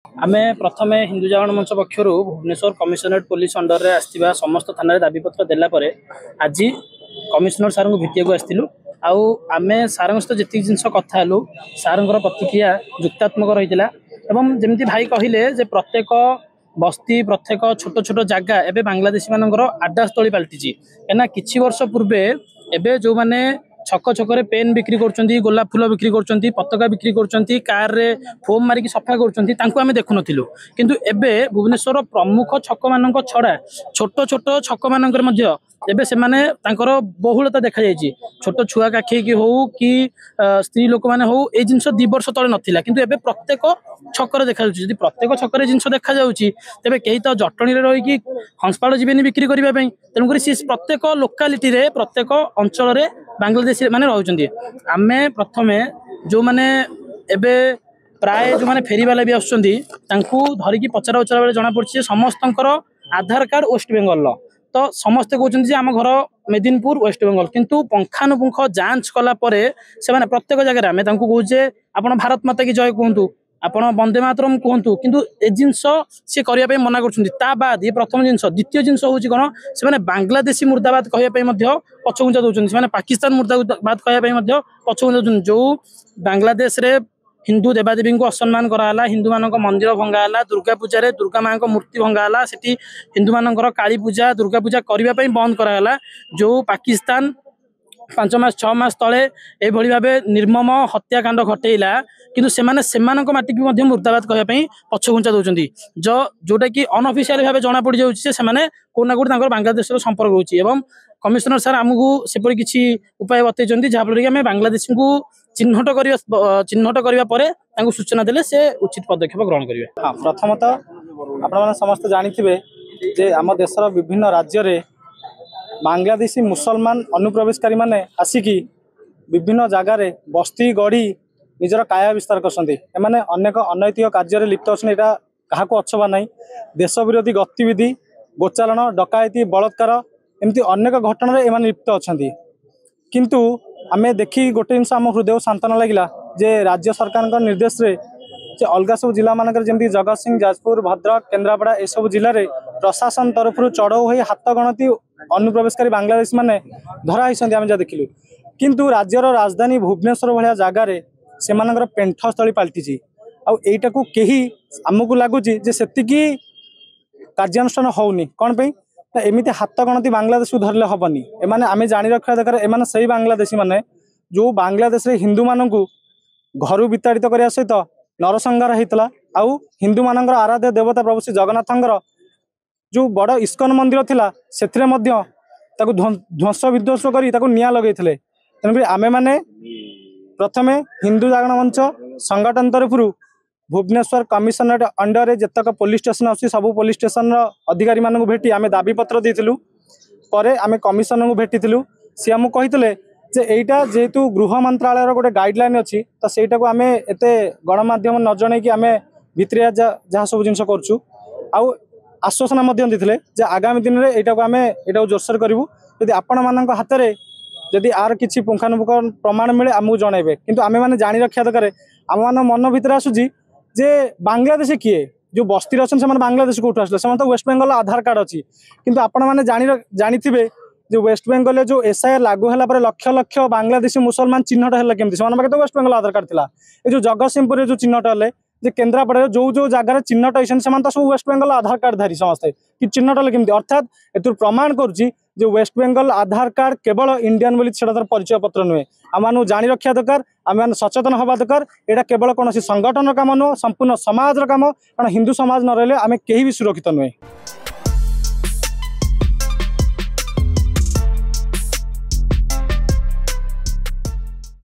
आमे प्रथमे हिंदू जागरण मंच पक्षर भुवनेश्वर कमिशनरेट पुलिस अंडर रे आसथिबा समस्त थाना रे दाबीपत्र देला परे आज कमिशनर सार को भेटिया को आसथिलु आउ आमे सार जी जिनस कथा हेलु सार प्रतिक्रिया युक्तात्मक रही एवं जमी भाई कहले जे प्रत्येक बस्ती प्रत्येक छोट छोट जगह एवं बांग्लादेशी मानकर आड्डास्थली पलटि कहीं किछि वर्ष पूर्वे एबे जो माने छक छक पेन बिक्री कर गोलाप फूल बिक्री कर पताका बिक्री कर कार रे फोम मारिक सफा कर देखुन किंतु एबे भुवनेश्वर प्रमुख छक मान छड़ा छोट छोट छक मान एबे से माने तांकर बहुलता देखा जायछि छोट छुआ काखे की हो कि स्त्री लोक माने हो ए जिंस 2 वर्ष तले नथिला किंतु एबे प्रत्येक छकर देखा जाउछि जदि प्रत्येक छकर जिंस देखा जाउछि तेबे केही तो जटणी रे रही कि हंसपाड़ जीवेनी बिक्री करबा पई तेनु करी सी प्रत्येक लोकालिटी रे प्रत्येक अंचल रे बांग्लादेश माने रहउछन्ती आमे प्रथमे जो माने एबे प्राय जो माने फेरी वाला भी आछन्ती तांकू धरिकी पचरा उचरा बेले जणा पड़छि समस्तंकर आधार कार्ड वेस्ट बेंगल तो समस्ते कहते आम घर मेदिनपुर वेस्ट बेंगल किंतु पंखानुपुंख जांच कला परे से माने प्रत्येक जगह आम कहे आप भारत माता की जय कहतु आपण वंदे मातरम कहतु किंतु ए जिनस सी करने मना कर बाद ये प्रथम जिनस द्वितीय जिनस हूँ कौन से बांग्लादेशी मुर्दाबाद कहने पछघुंचा दौरान पाकिस्तान मुर्दाबाद कहने पछघुंचा दौरान जो बांग्लादेश रे हिंदू देवादेवी को असम्मान कराला हिंदू मान मंदिर भंगाला दुर्गा पूजा रे दुर्गा माँ मूर्ति भंगाला सेठी हिंदू मानकर काली पूजा दुर्गा पूजा करने बंद कराला जो पाकिस्तान 5 मास 6 मास तले ए भली भाबे निर्मम हत्याकांड घटेला किंतु सेमाने सेमानक माटी की मुर्दाबाद कहया पछघुंचा दौरान जो जोटा कि अनअफिशियल भाव जना पड़ जाऊँगी से कोना कोटी बांग्लादेश संपर्क रोचे एवं कमिशनर सार आमको सेपरी किसी उपाय बतई जहाँफल कि आम बांग्लादेश को चिन्हट करने सूचना देले से उचित पदक्षेप ग्रहण करेंगे। हाँ प्रथमतः आपण समस्त जानी आम देशर विभिन्न राज्य रे बांग्लादेशी मुसलमान अनुप्रवेशकारी माने आसिकी विभिन्न जगार बस्ती गढ़ी निजर काया विस्तार करते अनेक अनैतिक कार्य लिप्त अच्छा यहाँ क्या अच्छवा ना देश विरोधी गतिविधि गोचालन डकायती बलात्कार एमती अनेक घटना एम लिप्त अच्छा किंतु आम देखी गोटे जिन आम हृदय सांत्वना लगिला जे राज्य सरकार निर्देश रे अलग सब जिला मानक जमी जगत सिंह जाजपुर भद्रक केन्द्रापड़ा ए सब जिले में प्रशासन तरफ चढ़ऊ हो हाथ गणती अनुप्रवेशकारी बांग्लादेश माने धराई आम जहाँ देखिलु किंतु राज्यर राजधानी भुवनेश्वर भाया जगार से पेंठस्थली पलटि आईटा को कहीं आमको लगुच से कार्यानुष्ठान होनी कौन पे एमती हाथ गणती बांग्लादेश को धरले हेनी एमाने आम जानी रखा दरकार एमाने सही बांग्लादेशी माने जो बांग्लादेश रे हिंदू मानू घर विताड़ित करने सहित नरसंहार होता आउ हिंदू मानकर आराध्य देवता प्रभु श्री जगन्नाथंकर जो बड़ इस्कन मंदिर थिला सेथिरे मध्य ताकु ध्वंस विध्वंस कर निया लगे तेणुक आम मैंने प्रथमे हिंदू जागरण मंच संगठन तरफ भुवनेश्वर कमिशनरेट अंडर जितक पुलिस स्टेशन अच्छी सब पुलिस स्टेशन अधिकारी मानक भेटी आम दाबीपत्र देलु आम कमिशनर को भेटी सी आमको कही एटा जेहेतु गृह मंत्रालय गोटे गाइडलाइन अच्छी तो सहीटा को आम एत गणमाध्यम न जन कि आम भित्रिया जहाँ सब जिन कर आश्वासन देते आगामी दिन में यहाँ को आम यहाँ जोरसोर करूँ यदि आपण मान हाथ में जदि आर किसी पुंखानुपुंख प्रमाण मिले आमको जनइबे किंतु आम मैंने जानी रखा दरकार आम मान मन भितर आसूँ जे बांग्लादेश किए जो बस्ती अच्छा से बांग्लादेश कौटू आसले से तो वेस्ट बेंगल आधार कार्ड अच्छी किंतु आपण मैंने जानी जो वेस्ट बेंगल जो एसआईआर लागू है लक्ष लक्ष बांग्लादेशी मुसलमान चिन्हट है केमती से तो वेस्ट बेंगल आधार कार्ड था ये जो जगतसिंहपुर जो चिन्हट है जे केन्द्रापड़ा जो जो जगार चिन्हट होती से तो सब वेस्ट बेंगल आधार कार्ड धारी समस्ते कि चिन्हट है केमती अर्थात ए प्रमाण करुच्ची जो वेस्ट बेंगल आधार कार्ड केवल इंडियन बोली तार परिचय पत्र नुहे आम जानी रखा दरकार आम सचेतन हवा दरकार यहाँ केवल कौन संगठन काम नुह संपूर्ण समाज काम कारण हिंदू समाज न रही आम कहीं भी सुरक्षित नुहे।